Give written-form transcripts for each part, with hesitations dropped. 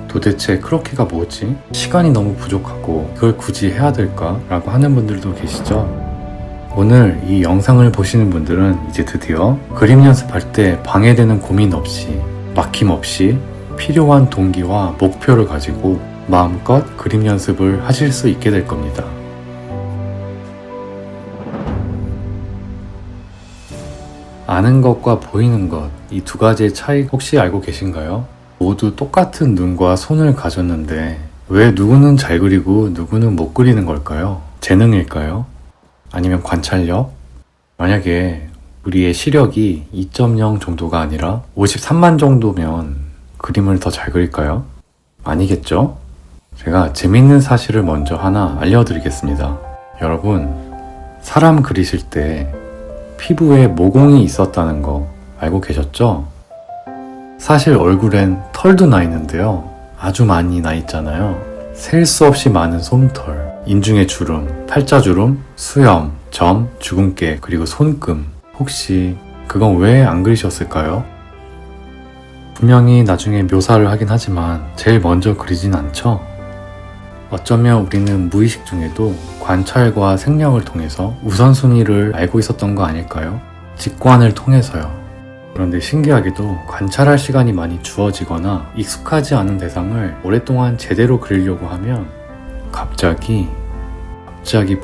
도대체 크로키가 뭐지? 시간이 너무 부족하고 이걸 굳이 해야 될까? 라고 하는 분들도 계시죠? 오늘 이 영상을 보시는 분들은 이제 드디어 그림 연습할 때 방해되는 고민 없이, 막힘 없이 필요한 동기와 목표를 가지고 마음껏 그림 연습을 하실 수 있게 될 겁니다. 아는 것과 보이는 것, 이 두 가지의 차이 혹시 알고 계신가요? 모두 똑같은 눈과 손을 가졌는데 왜 누구는 잘 그리고 누구는 못 그리는 걸까요? 재능일까요? 아니면 관찰력? 만약에 우리의 시력이 2.0 정도가 아니라 53만 정도면 그림을 더 잘 그릴까요? 아니겠죠? 제가 재밌는 사실을 먼저 하나 알려드리겠습니다. 여러분, 사람 그리실 때 피부에 모공이 있었다는 거 알고 계셨죠? 사실 얼굴엔 털도 나 있는데요. 아주 많이 나 있잖아요. 셀 수 없이 많은 솜털, 인중의 주름, 팔자주름, 수염, 점, 주근깨, 그리고 손금. 혹시 그건 왜 안 그리셨을까요? 분명히 나중에 묘사를 하긴 하지만 제일 먼저 그리진 않죠? 어쩌면 우리는 무의식 중에도 관찰과 생략을 통해서 우선순위를 알고 있었던 거 아닐까요? 직관을 통해서요. 그런데 신기하게도 관찰할 시간이 많이 주어지거나 익숙하지 않은 대상을 오랫동안 제대로 그리려고 하면 갑자기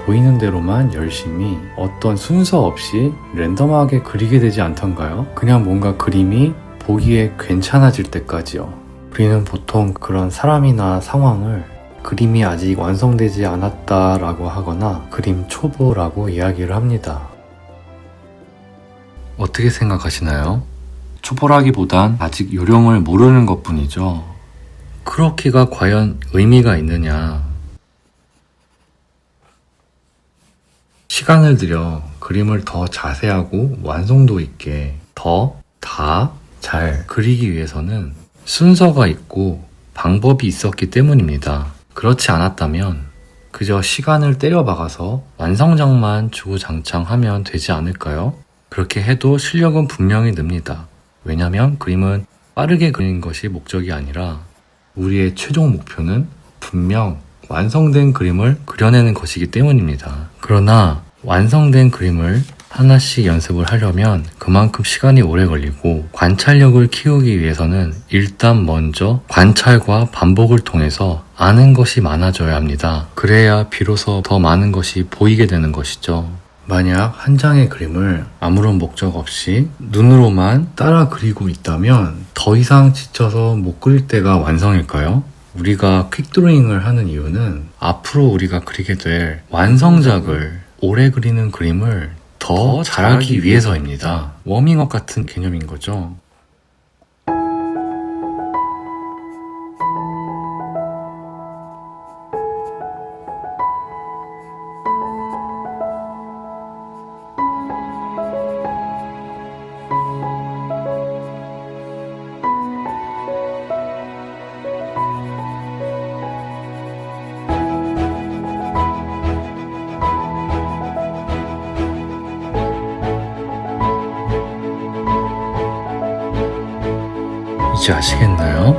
보이는 대로만 열심히 어떤 순서 없이 랜덤하게 그리게 되지 않던가요? 그냥 뭔가 그림이 보기에 괜찮아질 때까지요. 우리는 보통 그런 사람이나 상황을 그림이 아직 완성되지 않았다라고 하거나 그림 초보라고 이야기를 합니다. 어떻게 생각하시나요? 초보라기보단 아직 요령을 모르는 것뿐이죠. 크로키가 과연 의미가 있느냐? 시간을 들여 그림을 더 자세하고 완성도 있게 다 잘 그리기 위해서는 순서가 있고 방법이 있었기 때문입니다. 그렇지 않았다면 그저 시간을 때려박아서 완성작만 주구장창하면 되지 않을까요? 그렇게 해도 실력은 분명히 늡니다. 왜냐면 그림은 빠르게 그리는 것이 목적이 아니라 우리의 최종 목표는 분명 완성된 그림을 그려내는 것이기 때문입니다. 그러나 완성된 그림을 하나씩 연습을 하려면 그만큼 시간이 오래 걸리고 관찰력을 키우기 위해서는 일단 먼저 관찰과 반복을 통해서 아는 것이 많아져야 합니다. 그래야 비로소 더 많은 것이 보이게 되는 것이죠. 만약 한 장의 그림을 아무런 목적 없이 눈으로만 따라 그리고 있다면 더 이상 지쳐서 못 그릴 때가 완성일까요? 우리가 퀵드로잉을 하는 이유는 앞으로 우리가 그리게 될 완성작을 오래 그리는 그림을 더 잘하기 위해서입니다. 워밍업 같은 개념인 거죠. 이제 아시겠나요?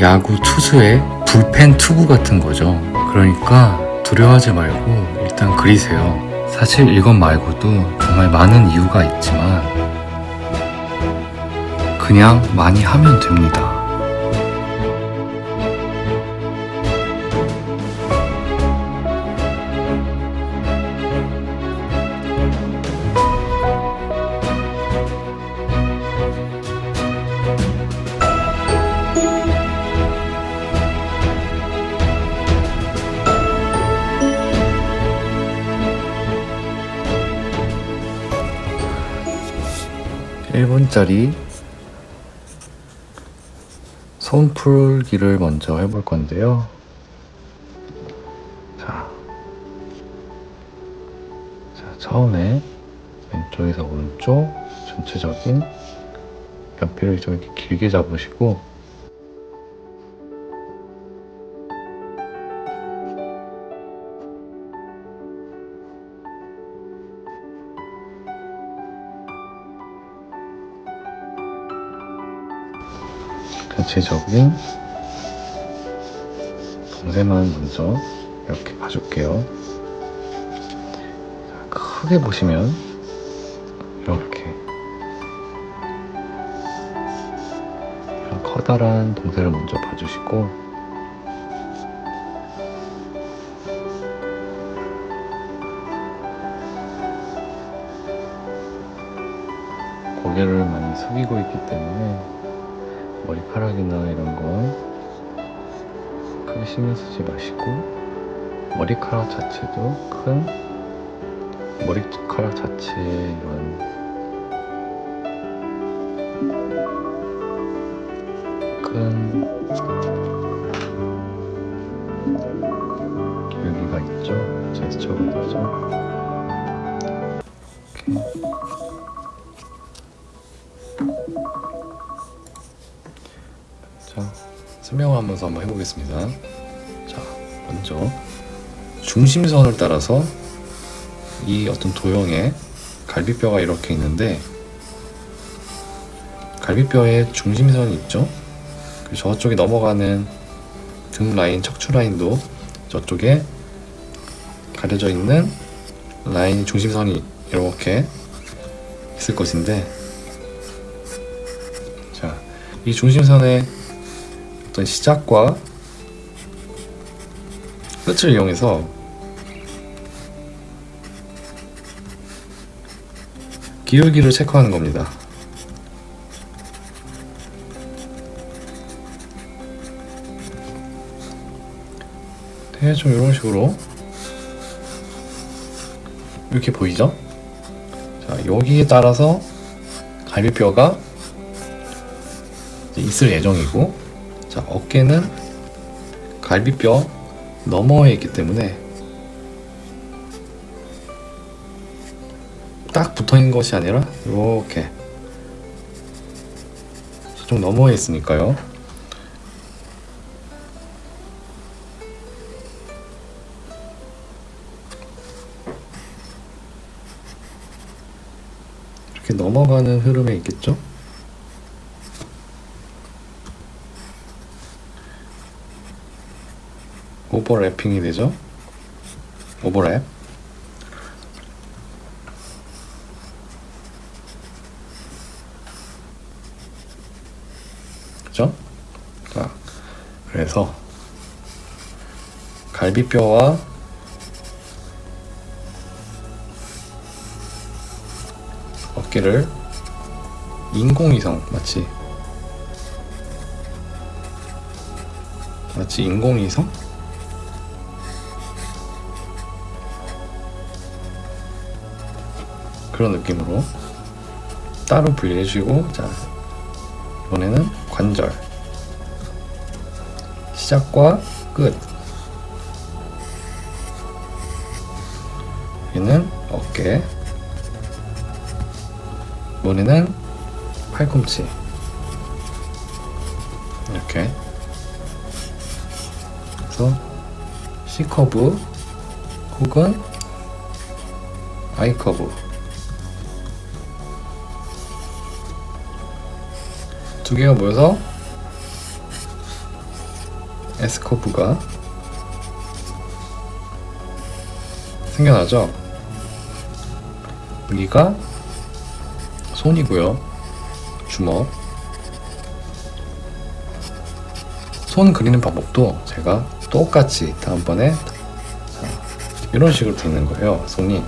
야구 투수의 불펜 투구 같은 거죠. 그러니까 두려워하지 말고 일단 그리세요. 사실 이것 말고도 정말 많은 이유가 있지만 그냥 많이 하면 됩니다. (1분짜리) 손풀기를 먼저 해볼 건데요. 자, 처음에 왼쪽에서 오른쪽 전체적인 연필을 좀 이렇게 길게 잡으시고 전체적인 봉쇄만 먼저 이렇게 봐줄게요. 크게 보시면 이렇게 이런 커다란 봉쇄를 먼저 봐주시고, 고개를 많이 숙이고 있기 때문에 머리카락이나 이런 건 크게 신경 쓰지 마시고, 머리카락 자체도 머리카락 자체에 이런 큰 여기가 있죠? 제스처가 되죠? 이렇게. 자, 설명을 하면서 한번 해보겠습니다. 자, 먼저 중심선을 따라서 이 어떤 도형에 갈비뼈가 이렇게 있는데, 갈비뼈에 중심선이 있죠? 그리고 저쪽에 넘어가는 등 라인, 척추 라인도 저쪽에 가려져 있는 라인, 중심선이 이렇게 있을 것인데, 자, 이 중심선의 어떤 시작과 끝을 이용해서 기울기를 체크하는 겁니다. 대충 이런 식으로 이렇게 보이죠? 자, 여기에 따라서 갈비뼈가 있을 예정이고, 자, 어깨는 갈비뼈 너머에 있기 때문에 딱 붙어있는 것이 아니라 이렇게 저쪽 너머에 있으니까요. 이렇게 넘어가는 흐름에 있겠죠? 오버래핑이 되죠? 오버랩. 그죠? 자, 그래서 갈비뼈와 어깨를 인공위성, 마치 인공위성? 그런 느낌으로 따로 분리해 주시고, 자, 이번에는 관절, 시작과 끝, 여기는 어깨, 이번에는 팔꿈치, 이렇게. 그래서 C커브 혹은 I커브 두 개가 모여서 S커브가 생겨나죠. 여기가 손이고요. 주먹. 손 그리는 방법도 제가 똑같이 다음번에 이런 식으로 되어 있는 거예요. 손이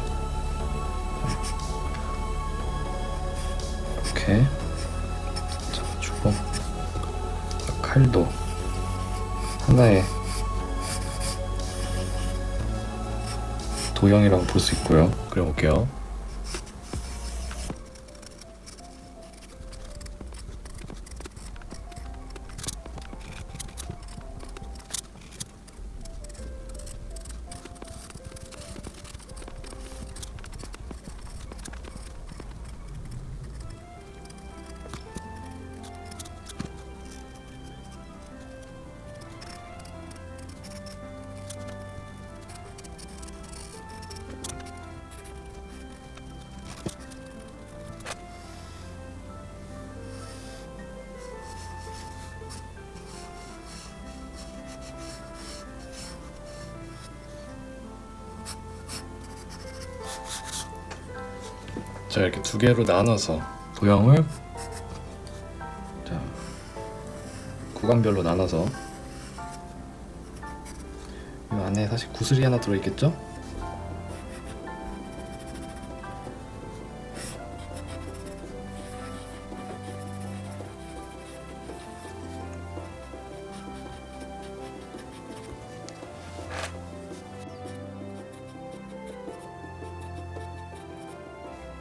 이렇게. 자, 주먹, 칼도 하나의 도형이라고 볼 수 있고요. 그려볼게요. 자, 이렇게 두 개로 나눠서 도형을 자, 구간별로 나눠서 이 안에 사실 구슬이 하나 들어있겠죠?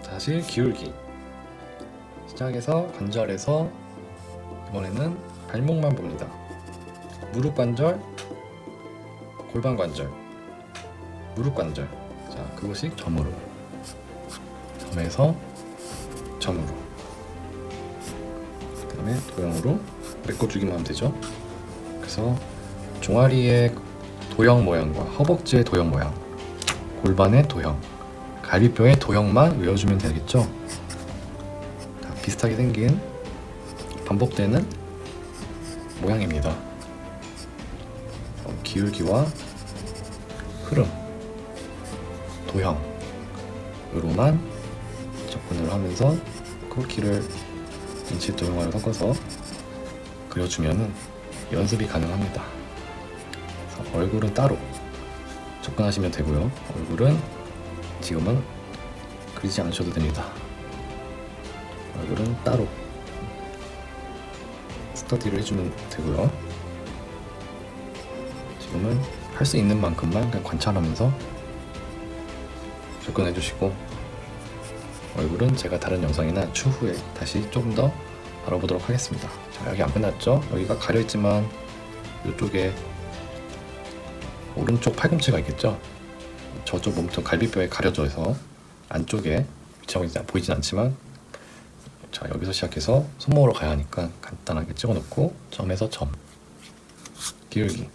다시 기울기 시작해서 관절에서 이번에는 발목만 봅니다. 무릎 관절, 골반 관절, 무릎 관절. 자, 그것이 점으로, 점에서 점으로, 그 다음에 도형으로 메꿔주기만 하면 되죠. 그래서 종아리의 도형 모양과 허벅지의 도형 모양, 골반의 도형, 갈비뼈의 도형만 외워주면 되겠죠. 다 비슷하게 생긴 반복되는 모양입니다. 기울기와 흐름, 도형으로만 접근을 하면서 그 길을 인치 도형화로 섞어서 그려주면 연습이 가능합니다. 그래서 얼굴은 따로 접근하시면 되고요. 얼굴은 지금은 그리지 않으셔도 됩니다. 얼굴은 따로 스터디를 해주면 되고요. 지금은 할 수 있는 만큼만 그냥 관찰하면서 접근해 주시고, 얼굴은 제가 다른 영상이나 추후에 다시 조금 더 알아보도록 하겠습니다. 자, 여기 안 끝났죠? 여기가 가려있지만 이쪽에 오른쪽 팔꿈치가 있겠죠? 저쪽 몸통 갈비뼈에 가려져 있어 안쪽에 위치하고 보이진 않지만, 자, 여기서 시작해서 손목으로 가야 하니까 간단하게 찍어놓고 점에서 점, 기울기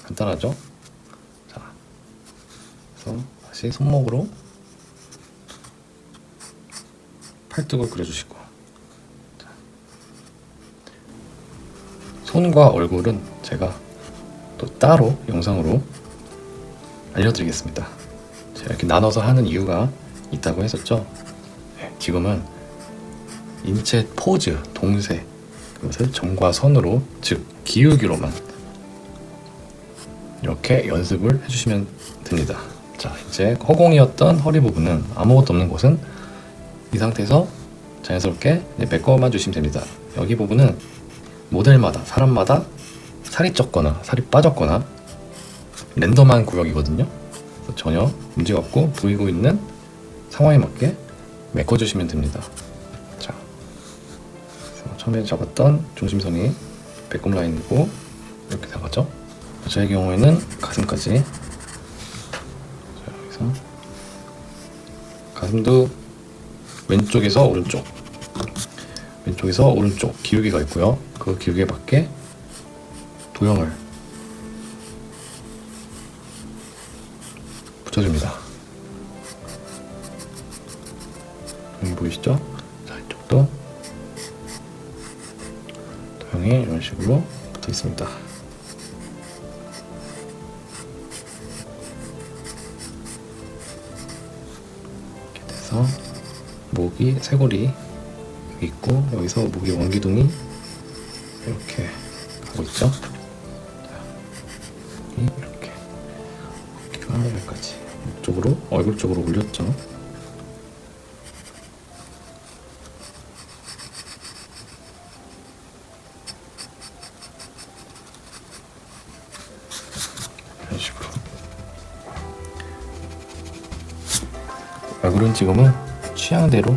간단하죠? 자, 그래서 다시 손목으로 팔뚝을 그려주시고, 자, 손과 얼굴은 제가 또 따로 영상으로 알려드리겠습니다. 제가 이렇게 나눠서 하는 이유가 있다고 했었죠. 네, 지금은 인체 포즈, 동세, 그것을 점과 선으로, 즉 기울기로만 이렇게 연습을 해주시면 됩니다. 자, 이제 허공이었던 허리 부분은 아무것도 없는 곳은 이 상태에서 자연스럽게 메꿔만 주시면 됩니다. 여기 부분은 모델마다, 사람마다 살이 쪘거나 살이 빠졌거나 랜덤한 구역이거든요. 전혀 문제가 없고 보이고 있는 상황에 맞게 메꿔주시면 됩니다. 자, 처음에 잡았던 중심선이 배꼽 라인이고 이렇게 나가죠. 저의 경우에는 가슴까지. 자, 여기서 가슴도 왼쪽에서 오른쪽, 왼쪽에서 오른쪽 기울기가 있고요. 그 기울기에 맞게 도형을 붙여줍니다. 여기 보이시죠? 자, 이쪽도 도형이 이런 식으로 붙어 있습니다. 이렇게 돼서 목이, 쇄골이 여기 있고, 여기서 목의 원기둥이 이렇게 가고 있죠? 자, 이렇게 어깨가 여기까지 목 쪽으로, 얼굴 쪽으로 올렸죠. 이런 식으로. 얼굴은 지금은 취향대로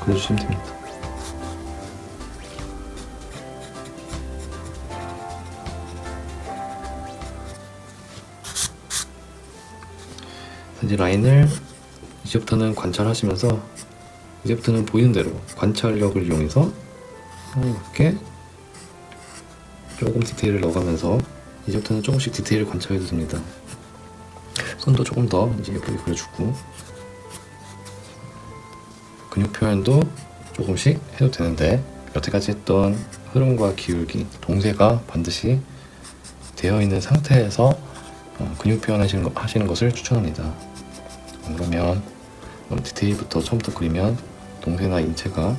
그려주시면 됩니다. 이제 라인을 이제부터는 관찰하시면서, 이제부터는 보이는 대로 관찰력을 이용해서 이렇게 조금 디테일을 넣어가면서 이제부터는 조금씩 디테일을 관찰해도 됩니다. 손도 조금 더 이제 예쁘게 그려주고, 근육 표현도 조금씩 해도 되는데, 여태까지 했던 흐름과 기울기, 동세가 반드시 되어 있는 상태에서 근육 표현 하시는 것을 추천합니다. 그러면 디테일부터 처음부터 그리면 동세나 인체가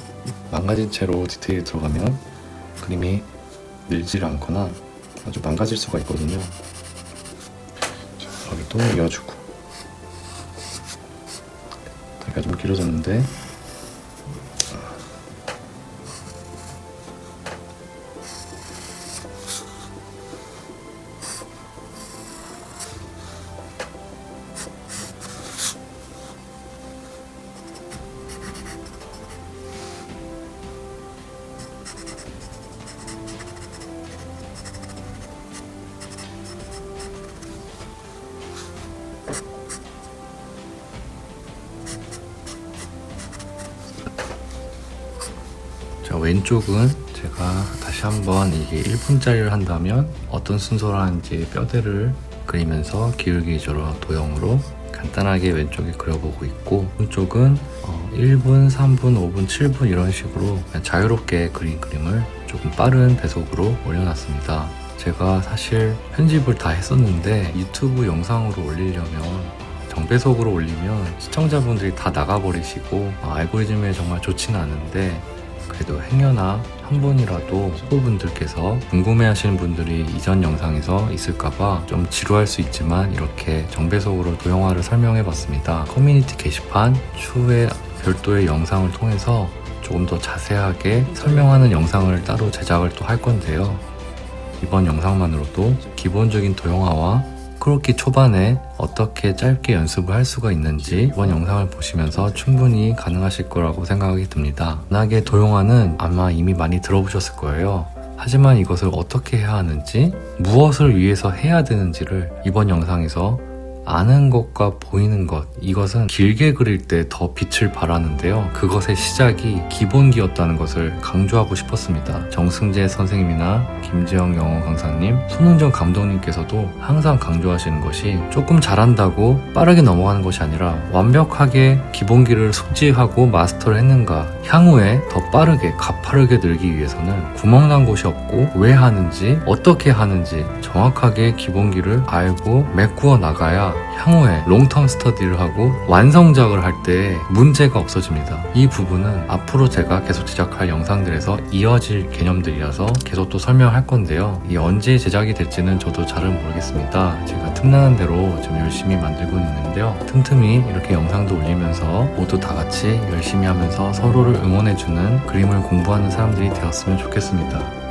망가진 채로 디테일이 들어가면 그림이 늘질 않거나 아주 망가질 수가 있거든요. 자, 여기도 이어주고. 다리가 좀 길어졌는데 자, 왼쪽은 제가 다시 한번 이게 1분짜리를 한다면 어떤 순서로 하는지 뼈대를 그리면서 기울기 위주로 도형으로 간단하게 왼쪽에 그려보고 있고, 오른쪽은 1분, 3분, 5분, 7분 이런 식으로 그냥 자유롭게 그린 그림을 조금 빠른 배속으로 올려놨습니다. 제가 사실 편집을 다 했었는데 유튜브 영상으로 올리려면 정배속으로 올리면 시청자분들이 다 나가버리시고 알고리즘에 정말 좋지는 않은데, 그래도 행여나 한 분이라도 후보분들께서 궁금해하시는 분들이 이전 영상에서 있을까봐 좀 지루할 수 있지만 이렇게 정배속으로 도형화를 설명해봤습니다. 커뮤니티 게시판 추후에 별도의 영상을 통해서 조금 더 자세하게 설명하는 영상을 따로 제작을 또 할 건데요. 이번 영상만으로도 기본적인 도형화와 크로키 초반에 어떻게 짧게 연습을 할 수가 있는지 이번 영상을 보시면서 충분히 가능하실 거라고 생각이 듭니다. 워낙에 도형화는 아마 이미 많이 들어보셨을 거예요. 하지만 이것을 어떻게 해야 하는지, 무엇을 위해서 해야 되는지를 이번 영상에서 아는 것과 보이는 것, 이것은 길게 그릴 때 더 빛을 발하는데요. 그것의 시작이 기본기였다는 것을 강조하고 싶었습니다. 정승재 선생님이나 김재영 영어 강사님, 손흥정 감독님께서도 항상 강조하시는 것이 조금 잘한다고 빠르게 넘어가는 것이 아니라 완벽하게 기본기를 숙지하고 마스터를 했는가, 향후에 더 빠르게 가파르게 늘기 위해서는 구멍난 곳이 없고 왜 하는지 어떻게 하는지 정확하게 기본기를 알고 메꾸어 나가야 향후에 롱텀 스터디를 하고 완성작을 할 때 문제가 없어집니다. 이 부분은 앞으로 제가 계속 제작할 영상들에서 이어질 개념들이라서 계속 또 설명할 건데요. 이게 언제 제작이 될지는 저도 잘은 모르겠습니다. 제가 틈나는 대로 좀 열심히 만들고 있는데요. 틈틈이 이렇게 영상도 올리면서 모두 다 같이 열심히 하면서 서로를 응원해주는 그림을 공부하는 사람들이 되었으면 좋겠습니다.